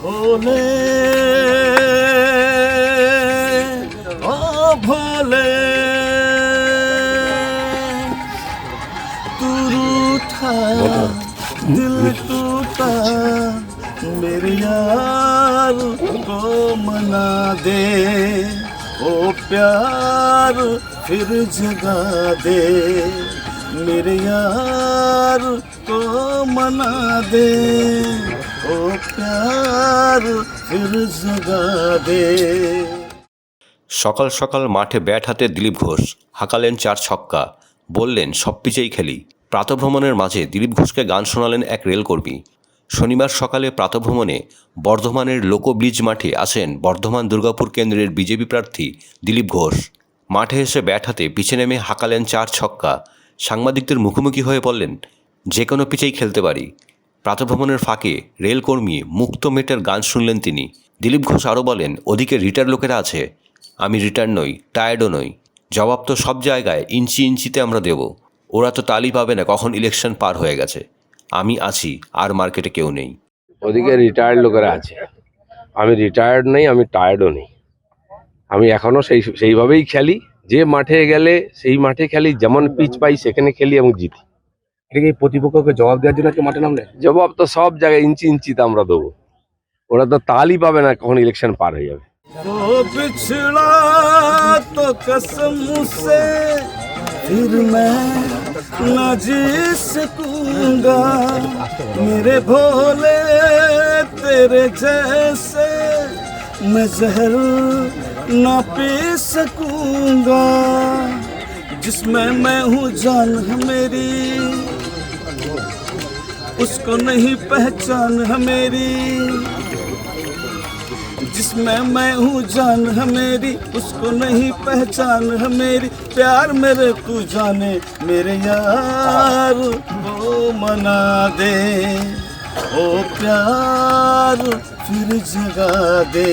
भोले ओ भोले तू रूठा दिल टूटा मेरे यार को मना दे ओ प्यार फिर जगा दे मेरे यार को मना दे ओ प्यार फिर जगा दे। সকাল সকাল মাঠে ব্যাট হাতে দিলীপ ঘোষ হাঁকালেন 4 ছক্কা, বললেন সব পিচেই খেলি। প্রাতভ্রমণের মাঝে দিলীপ ঘোষকে গান শোনালেন এক রেলকর্মী। শনিবার সকালে প্রাতভ্রমণে বর্ধমানের লোকব্রিজ মাঠে আসেন বর্ধমান দুর্গাপুর কেন্দ্রের বিজেপি প্রার্থী দিলীপ ঘোষ। মাঠে এসে ব্যাট হাতে পিছে নেমে হাঁকালেন 4 ছক্কা। সাংবাদিকদের মুখোমুখি হয়ে বললেন, যে কোনো পিচেই খেলতে পারি। প্রাতভ্রমণের ফাঁকে রেলকর্মী মুক্ত মেটের গান শুনলেন তিনি। দিলীপ ঘোষ আরও বলেন, ওদিকে রিটায়ার লোকেরা আছে, আমি রিটায়ার নই, টায়ার্ডও নই। জবাব তো সব জায়গায় ইঞ্চি ইঞ্চিতে আমরা দেব। ওরা তো তালি পাবে না কখন ইলেকশন পার হয়ে গেছে। আমি আছি, আর মার্কেটে কেউ নেই। ওদিকে রিটায়ার্ড লোকেরা আছে, আমি রিটায়ার্ড নেই, আমি টায়ার্ডও নেই। আমি এখনও সেইভাবেই খেলি। যে মাঠে গেলে সেই মাঠে খেলি, যেমন পিচ পাই সেখানে খেলি এবং জিতি। এটা কি প্রতিপক্ষকে জবাব দেওয়ার জন্য আজকে মাঠে নামলে? জবাব তো সব জায়গায় ইঞ্চি ইঞ্চিতে আমরা দেবো। ওরা তো তালি পাবে না কখন ইলেকশন পার হয়ে যাবে। वो बिछड़ा तो कसम से फिर मैं न जी सकूंगा मेरे भोले तेरे जैसे मैं जहर न पी सकूंगा जिसमें मैं हूँ जान है मेरी उसको नहीं पहचान है मेरी जिसमें मैं हूँ जान है मेरी उसको नहीं पहचान है मेरी प्यार मेरे तू जाने मेरे यार को मना दे ओ प्यार फिर जगा दे।